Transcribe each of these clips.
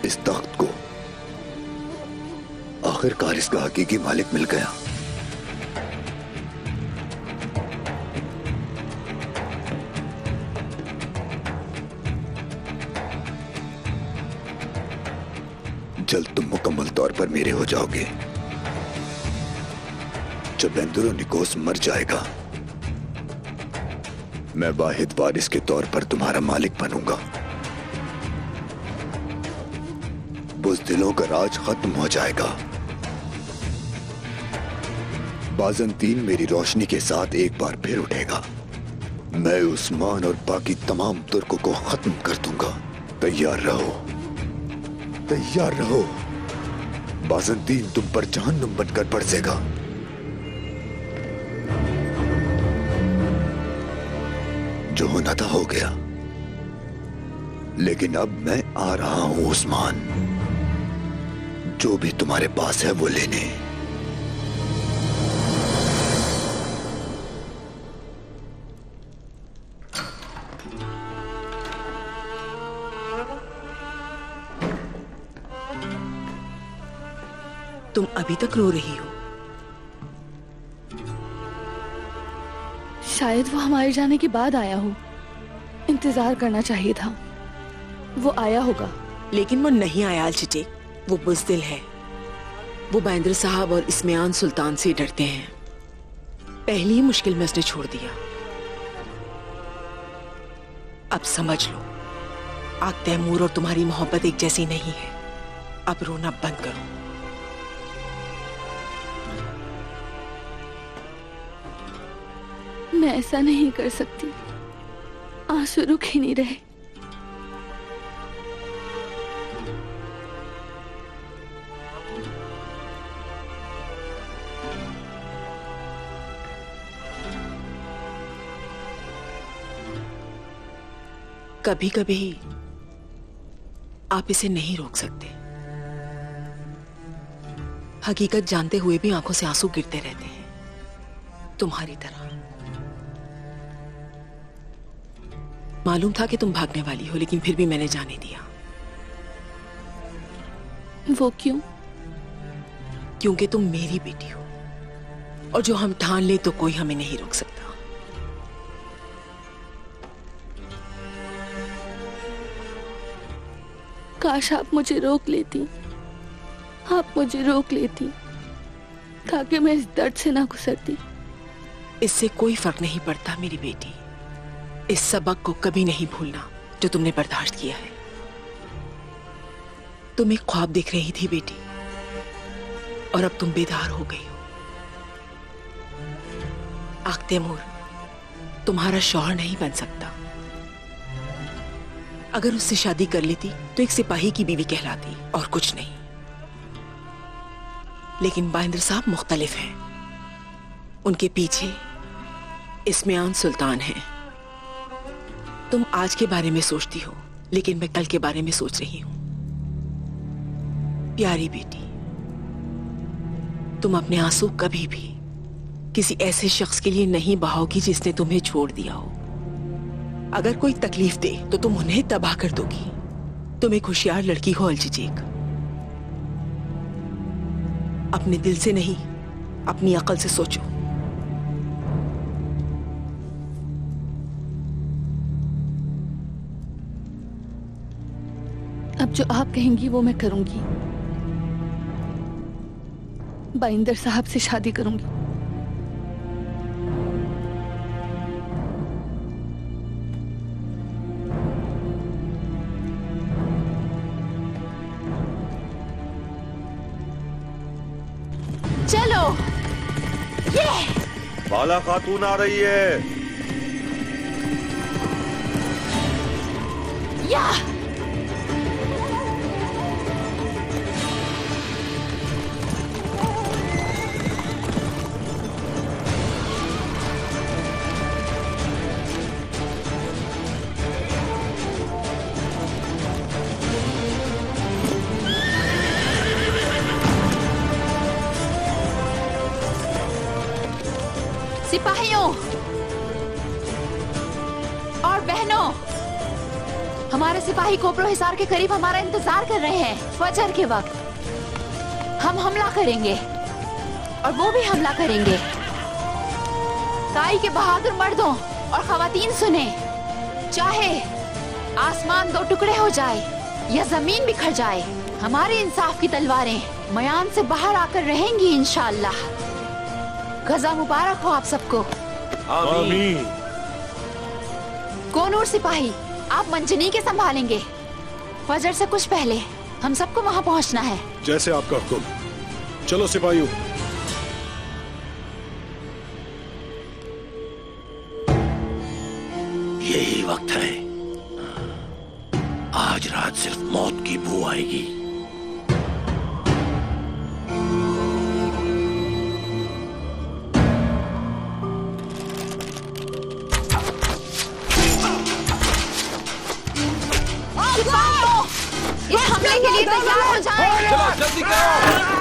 इस तख्त को। आखिरकार इसका हकीकी मालिक मिल गया। जल्द तुम मुकम्मल तौर पर मेरे हो जाओगे। जब एंड्रोनिकोस मर जाएगा, मैं वाहिद वारिस के तौर पर तुम्हारा मालिक बनूंगा। बुज़दिलों का राज खत्म हो जाएगा। बाज़ंतीन मेरी रोशनी के साथ एक बार फिर उठेगा। मैं उस्मान और बाकी तमाम तुर्कों को खत्म कर दूंगा। तैयार रहो, तैयार रहो। बाज़ंतीन तुम पर जहन्नुम बनकर बरसेगा। जो होना था हो गया, लेकिन अब मैं आ रहा हूं उस्मान। जो भी तुम्हारे पास है वो लेने। तुम अभी तक रो रही हो। शायद वो हमारे जाने के बाद आया हो। इंतजार करना चाहिए था। वो आया होगा। लेकिन वो नहीं आया अलचिटे। वो बुज़दिल है। वो बाइंदर साहब और इस्मियान सुल्तान से डरते हैं। पहली ही मुश्किल में उसने छोड़ दिया। अब समझ लो, आग तैमूर और तुम्हारी मोहब्बत एक जैसी नहीं है। अब रोना बंद करो। मैं ऐसा नहीं कर सकती। आंसू रुक ही नहीं रहे। कभी कभी आप इसे नहीं रोक सकते। हकीकत जानते हुए भी आंखों से आंसू गिरते रहते हैं, तुम्हारी तरह। मालूम था कि तुम भागने वाली हो, लेकिन फिर भी मैंने जाने दिया। वो क्यों? क्योंकि तुम मेरी बेटी हो, और जो हम ठान ले तो कोई हमें नहीं रोक सकता। काश आप मुझे रोक लेती। आप मुझे रोक लेती ताकि मैं इस दर्द से ना गुजरती। इससे कोई फर्क नहीं पड़ता मेरी बेटी। इस सबक को कभी नहीं भूलना जो तुमने बर्दाश्त किया है। तुम एक ख्वाब देख रही थी बेटी, और अब तुम बेदार हो गई हो। आग तैमूर तुम्हारा शौहर नहीं बन सकता। अगर उससे शादी कर लेती तो एक सिपाही की बीवी कहलाती और कुछ नहीं। लेकिन बाइंदर साहब मुख्तलिफ हैं। उनके पीछे इस्मियान सुल्तान हैं। तुम आज के बारे में सोचती हो, लेकिन मैं कल के बारे में सोच रही हूं। प्यारी बेटी, तुम अपने आंसू कभी भी किसी ऐसे शख्स के लिए नहीं बहाओगी जिसने तुम्हें छोड़ दिया हो। अगर कोई तकलीफ दे तो तुम उन्हें तबाह कर दोगी। तुम एक होशियार लड़की हो अलचिचेक। अपने दिल से नहीं, अपनी अकल से सोचो। अब जो आप कहेंगी वो मैं करूंगी। बाइंदर साहब से शादी करूंगी। चलो, ये बाला खातून आ रही है। या सिपाहियों और बहनों, हमारे सिपाही कोपरो हिसार के करीब हमारा इंतजार कर रहे हैं। फजर के वक्त हम हमला करेंगे और वो भी हमला करेंगे। काई के बहादुर मर्दों और खवातीन सुने, चाहे आसमान दो टुकड़े हो जाए या जमीन बिखर जाए, हमारे इंसाफ की तलवारें मयान से बाहर आकर रहेंगी इंशाअल्लाह। गजा मुबारक हो आप सबको। आमीन। कोनूर सिपाही, आप मंजनी के संभालेंगे। फजर से कुछ पहले हम सबको वहाँ पहुँचना है। जैसे आपका हुक्म। चलो सिपाहियों। यही वक्त है। आज रात सिर्फ मौत की बू आएगी। सिपाहियों, इस हमले के लिए तैयार हो जाएं। चलो जल्दी करो।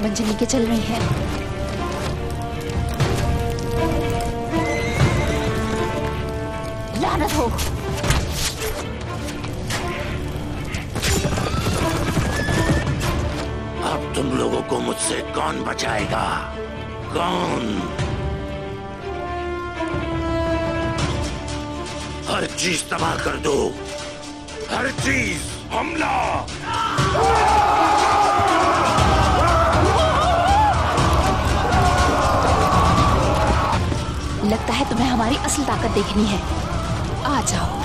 मंजनी के चल रही हैं। लानत हो। अब तुम लोगों को मुझसे कौन बचाएगा? कौन? हर चीज तबाह कर दो, हर चीज। हमला! लगता है तुम्हें हमारी असल ताकत देखनी है। आ जाओ।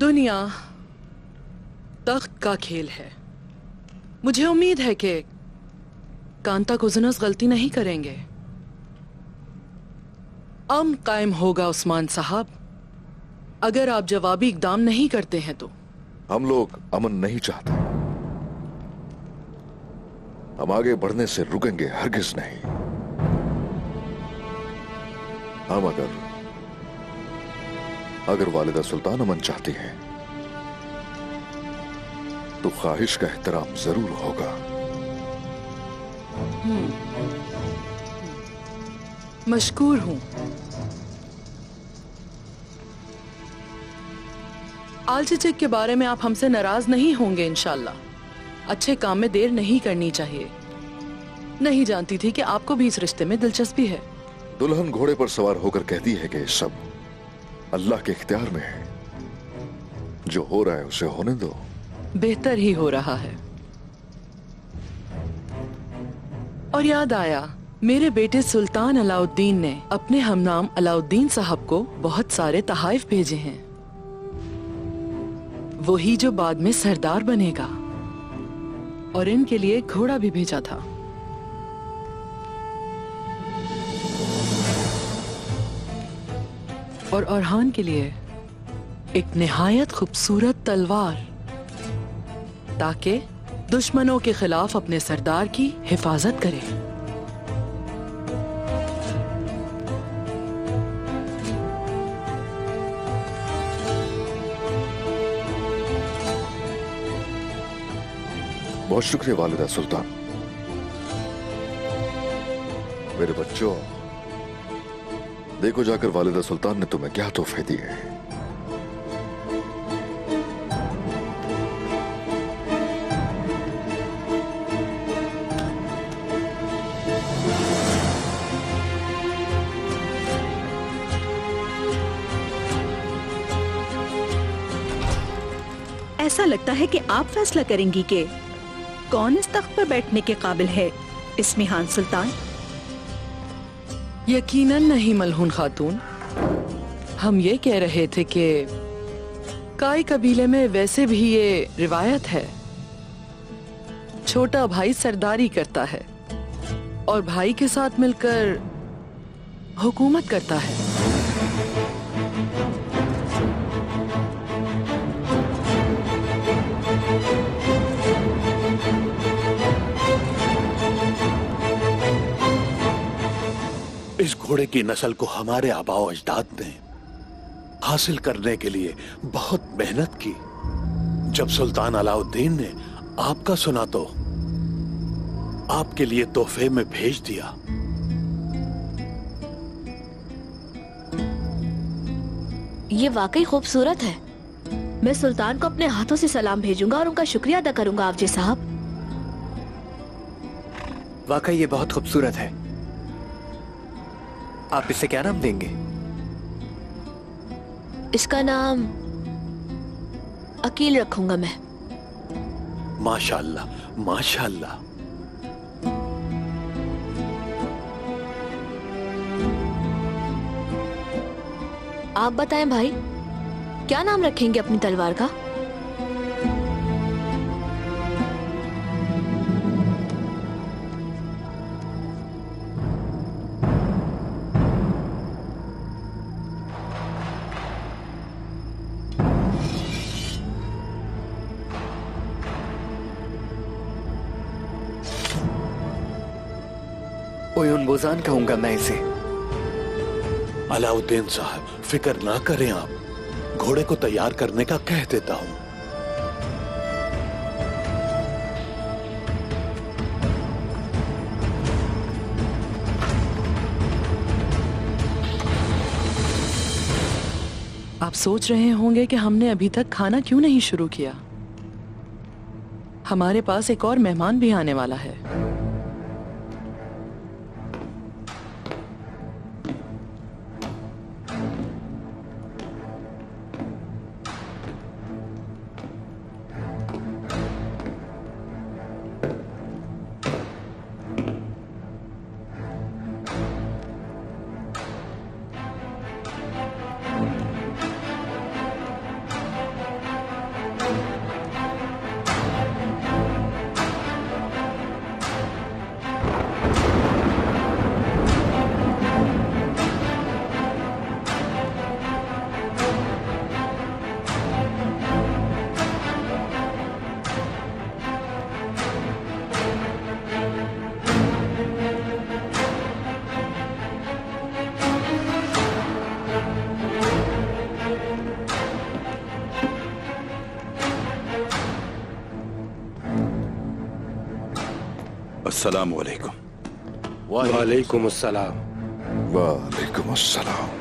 दुनिया तख्त का खेल है। मुझे उम्मीद है कि कांता कुज़नस गलती नहीं करेंगे। अमन कायम होगा उस्मान साहब, अगर आप जवाबी इकदाम नहीं करते हैं तो। हम लोग अमन नहीं चाहते। हम आगे बढ़ने से रुकेंगे हरगिज नहीं। हम अगर वालिदा सुल्तान अमन चाहती हैं तो ख्वाहिश का एहतराम जरूर होगा। मशकूर हूं। आलचेचक के बारे में आप हमसे नाराज नहीं होंगे इंशाल्लाह। अच्छे काम में देर नहीं करनी चाहिए। नहीं जानती थी कि आपको भी इस रिश्ते में दिलचस्पी है। दुल्हन घोड़े पर सवार होकर कहती है कि सब अल्लाह के इख्तियार में है। जो हो रहा है उसे होने दो। बेहतर ही हो रहा है। और याद आया, मेरे बेटे सुल्तान अलाउद्दीन ने अपने हमनाम अलाउद्दीन साहब को बहुत सारे तहाइफ भेजे हैं। वही जो बाद में सरदार बनेगा, और इनके लिए एक घोड़ा भी भेजा था। और अरहान के लिए एक निहायत खूबसूरत तलवार, ताकि दुश्मनों के खिलाफ अपने सरदार की हिफाजत करे। बहुत शुक्रिया वालिदा सुल्तान। मेरे बच्चों, देखो जाकर वालिदा सुल्तान ने तुम्हें क्या तोहफे दिए हैं। ऐसा लगता है कि आप फैसला करेंगी कि कौन इस तख्त पर बैठने के काबिल है, इस्मिहान सुल्तान। यकीनन नहीं मलहून खातून, हम ये कह रहे थे कि काई कबीले में वैसे भी ये रिवायत है, छोटा भाई सरदारी करता है और भाई के साथ मिलकर हुकूमत करता है। इस घोड़े की नस्ल को हमारे आबाओ अजदाद ने हासिल करने के लिए बहुत मेहनत की। जब सुल्तान अलाउद्दीन ने आपका सुना तो आपके लिए तोहफे में भेज दिया। ये वाकई खूबसूरत है। मैं सुल्तान को अपने हाथों से सलाम भेजूंगा और उनका शुक्रिया अदा करूंगा आपजी साहब। वाकई ये बहुत खूबसूरत है। आप इसे क्या नाम देंगे? इसका नाम अकील रखूंगा मैं। माशाअल्लाह, माशाअल्लाह। आप बताएं भाई, क्या नाम रखेंगे अपनी तलवार का? ओयुन बोजान कहूंगा मैं इसे। अलाउद्दीन साहब, फिक्र ना करें आप, घोड़े को तैयार करने का कह देता हूं। आप सोच रहे होंगे कि हमने अभी तक खाना क्यों नहीं शुरू किया। हमारे पास एक और मेहमान भी आने वाला है। अस्सलाम वालेकुम। वालेकुम अस्सलाम। वालेकुम अस्सलाम।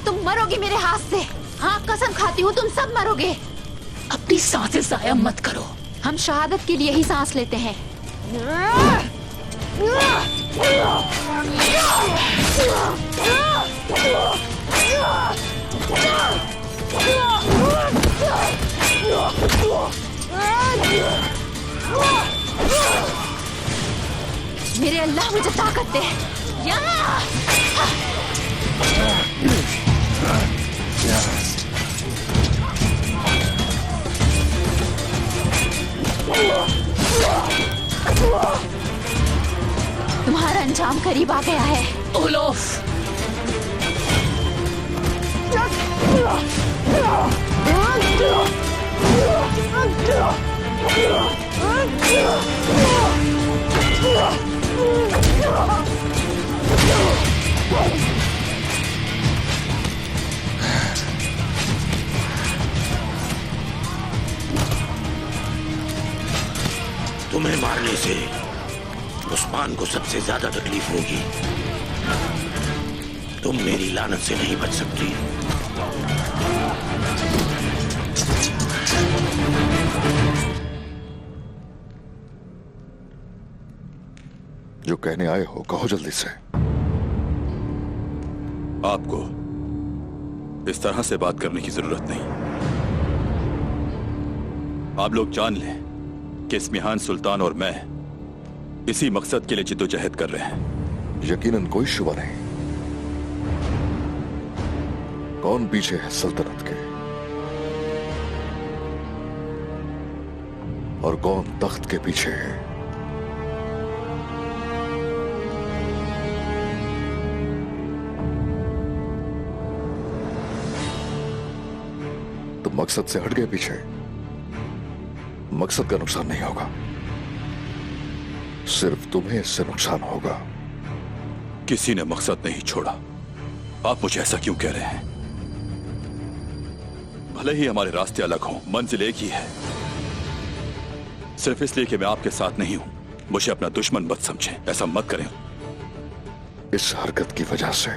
तुम मरोगे मेरे हाथ से। हाँ, कसम खाती हूँ तुम सब मरोगे। अपनी सांसें जाया मत करो। हम शहादत के लिए ही सांस लेते हैं। मेरे अल्लाह मुझे ताकत दे। तुम्हारा अंजाम करीब आ गया है। ओलोफ, तुम्हें मारने से उस्मान को सबसे ज्यादा तकलीफ होगी। तुम मेरी लानत से नहीं बच सकती। जो कहने आए हो कहो जल्दी से। आपको इस तरह से बात करने की जरूरत नहीं। आप लोग जान लें कि इस्मिहान सुल्तान और मैं इसी मकसद के लिए जिद्दोजहद कर रहे हैं। यकीनन कोई शुबा नहीं। कौन पीछे है सल्तनत के और कौन तख्त के पीछे है? तो मकसद से हट गए पीछे। मकसद का नुकसान नहीं होगा, सिर्फ तुम्हें इससे नुकसान होगा। किसी ने मकसद नहीं छोड़ा। आप मुझे ऐसा क्यों कह रहे हैं? भले ही हमारे रास्ते अलग हों, मंजिल एक ही है। सिर्फ इसलिए कि मैं आपके साथ नहीं हूं, मुझे अपना दुश्मन मत समझें। ऐसा मत करें। इस हरकत की वजह से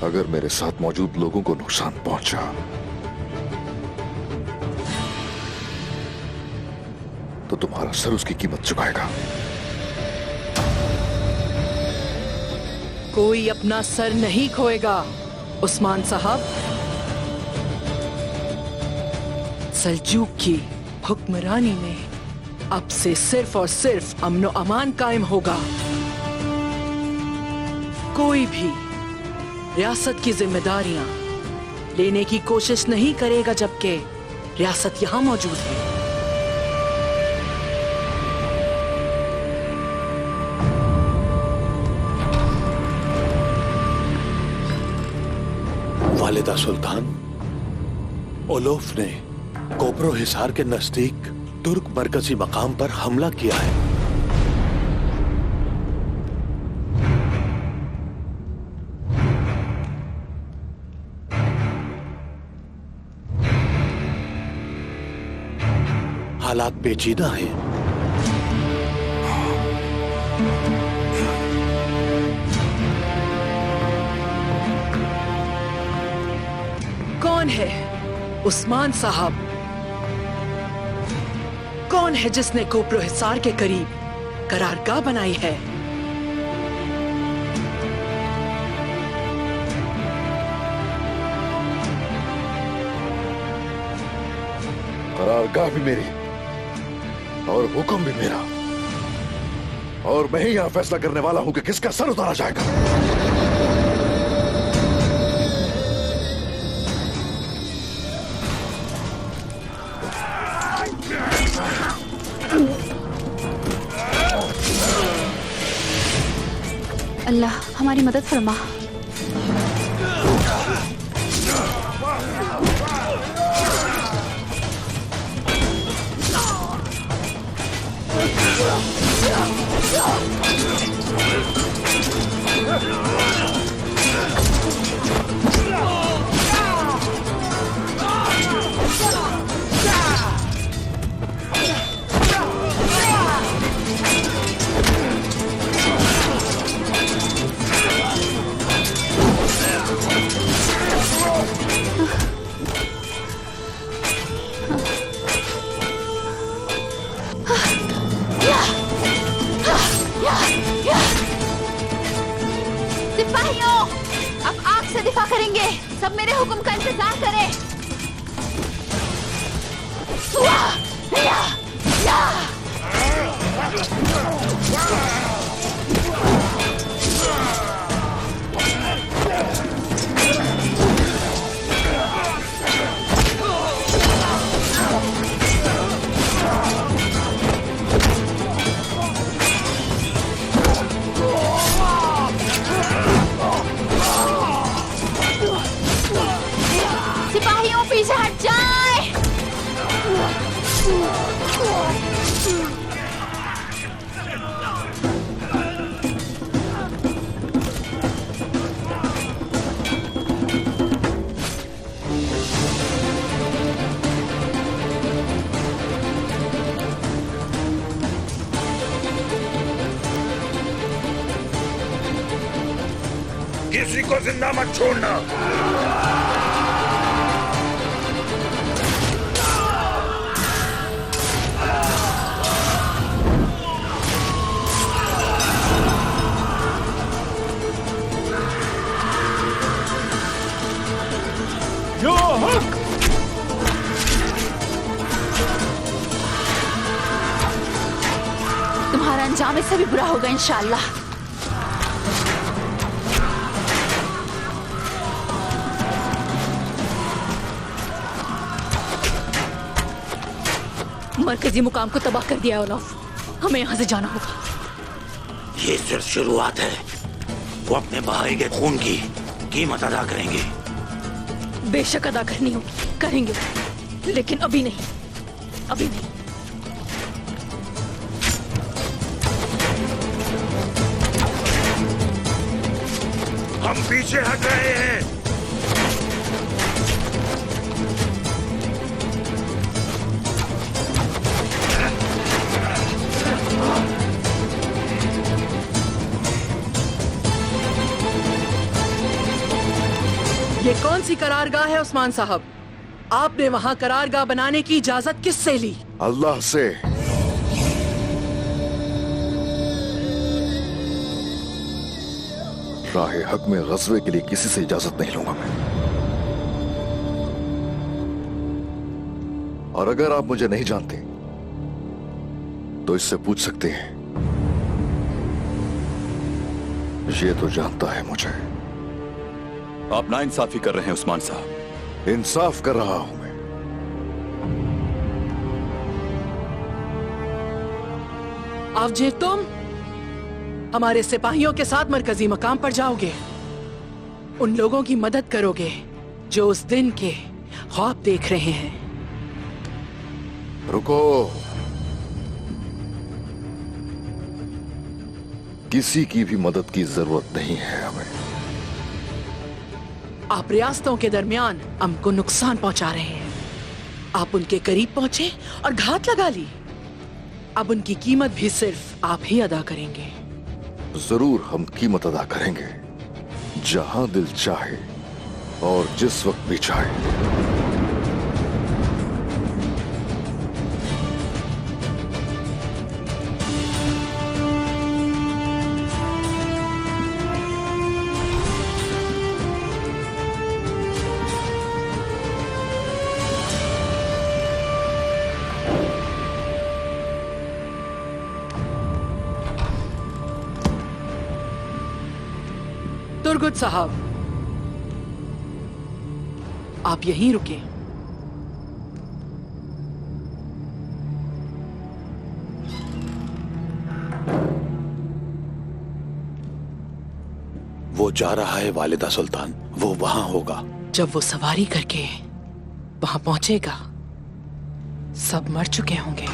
अगर मेरे साथ मौजूद लोगों को नुकसान पहुंचा तो तुम्हारा सर उसकी कीमत चुकाएगा। कोई अपना सर नहीं खोएगा उस्मान साहब। सल्जूक की हुक्मरानी में अब से सिर्फ और सिर्फ अमन व अमान कायम होगा। कोई भी रियासत की जिम्मेदारियां लेने की कोशिश नहीं करेगा जबकि रियासत यहां मौजूद है। वालिदा सुल्तान, ओलोफ ने कोपरो हिसार के नजदीक तुर्क मरकजी मकाम पर हमला किया है। हालात पेचीदा हैं। कौन है उस्मान साहब? कौन है जिसने कोपरो हिसार के करीब करारगाह बनाई है? करारगाह भी मेरी और हुक्म भी मेरा, और मैं ही यहां फैसला करने वाला हूं कि किसका सर उतारा जाएगा। अल्लाह हमारी मदद फरमा। सिपाहियों, अब आग से दिफा करेंगे। सब मेरे हुक्म का इंतजार करें। सिपाहियों पीछे हट जाएं। किसी को जिंदा मत छोड़ना। तुम्हारा अंजाम इससे भी बुरा होगा इंशाअल्लाह। मरकजी मुकाम को तबाह कर दिया ओलाफ। हमें यहाँ से जाना होगा। ये सिर्फ शुरुआत है। वो अपने बहाए गए खून की कीमत अदा करेंगे। बेशक अदा करनी होगी, करेंगे, लेकिन अभी नहीं, अभी नहीं। हम पीछे हट रहे हैं। ये कौन सी करारगाह है उस्मान साहब? आपने वहाँ करारगाह बनाने की इजाजत किससे ली? अल्लाह से। राहे हक में गज़वे के लिए किसी से इजाजत नहीं लूंगा मैं। और अगर आप मुझे नहीं जानते तो इससे पूछ सकते हैं। ये तो जानता है मुझे। आप नाइंसाफी कर रहे हैं उस्मान साहब। इंसाफ कर रहा हूं मैं। अवजे, तुम हमारे सिपाहियों के साथ मरकजी मकाम पर जाओगे। उन लोगों की मदद करोगे जो उस दिन के ख्वाब देख रहे हैं। रुको, किसी की भी मदद की जरूरत नहीं है हमें। आप रियासतों के दरमियान हमको नुकसान पहुंचा रहे हैं। आप उनके करीब पहुंचे और घात लगा ली। अब उनकी कीमत भी सिर्फ आप ही अदा करेंगे। जरूर हम कीमत अदा करेंगे, जहां दिल चाहे और जिस वक्त भी चाहे। तुर्गुत साहब, आप यहीं रुके। वो जा रहा है वालिदा सुल्तान, वो वहां होगा। जब वो सवारी करके वहां पहुंचेगा सब मर चुके होंगे।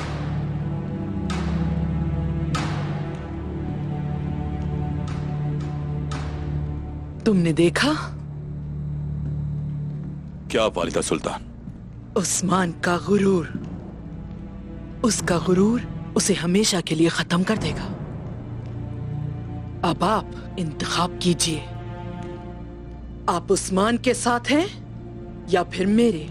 तुमने देखा क्या वालिदा सुल्तान? उस्मान का गुरूर, उसका गुरूर उसे हमेशा के लिए खत्म कर देगा। अब आप इंतखाब कीजिए, आप उस्मान के साथ हैं या फिर मेरे।